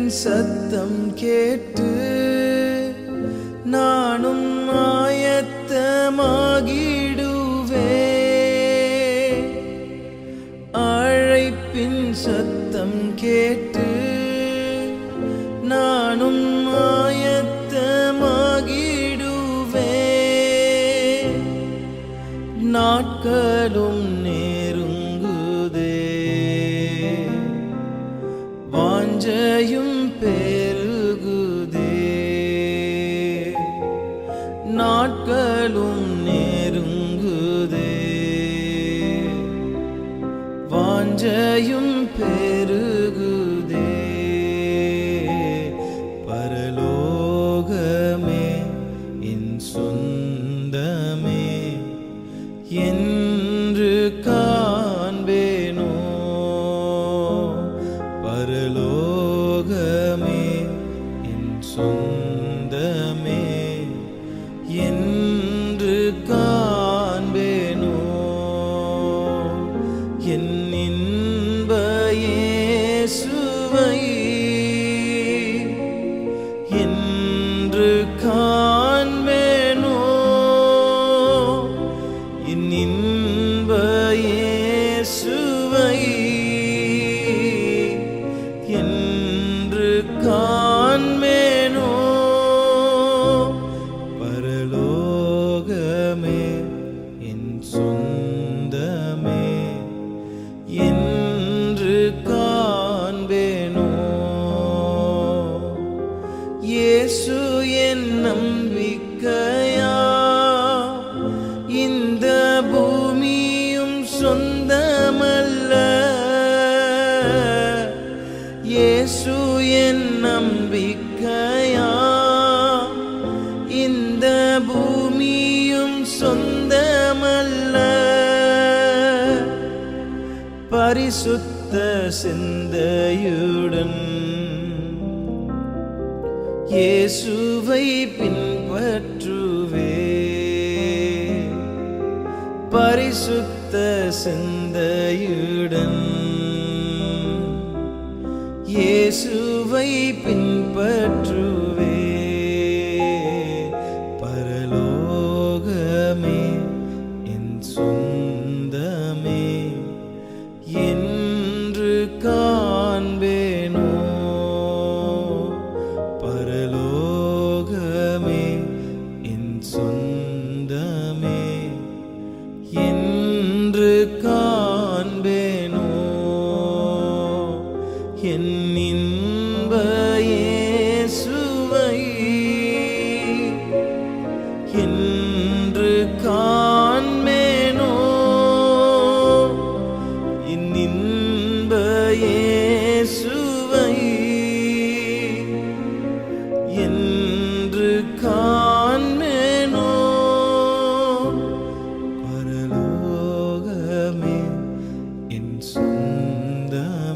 சத்தம் கேட்டு நானும் ஆயத்தமாகிடுவே. அழைப்பின் சத்தம் கேட்டு நானும் ஆயத்தமாகிடுவே. நாட்களும் நெருங்குதே, வாஞ்சையும் பெருகுதே. நாட்களும் நெருங்குதே, வாஞ்சையும் பெருகுதே. பரலோகமே என் சொந்தமே என்று காண்பேனோ. பரலோகமே என் சொந்தமே என்று காண்பேனோ. என் இன்ப இயேசுவை என்று காண்பேனோ. என் இன்ப இயேசுவை என்று காண்பேனோ. பரலோகமே என் சொந்தமே என்று காண்பேனோ. இயேசு என் நம்பிக்கையா, இந்த பூமியும் சொந்தமல்ல. இயேசு என் நம்பிக்கையா, இந்த பூமியும் சொந்தமல்ல. பரிசுத்த சிந்தையுடன் இயேசுவை பின்பற்றுவே. பரிசுத்த சிந்தையுடன் இயேசுவை பின்பற்றுவே. பரலோகமே என் சொந்தமே என்று காண்பேனோ. பரலோகமே என் சொந்தமே என்று காண்பேனோ. என் இன்ப இயேசுவை என்று காண்பேனோ. என் இன்ப இயேசுவை என்று காண்பேனோ. பரலோகமே என் சொந்தமே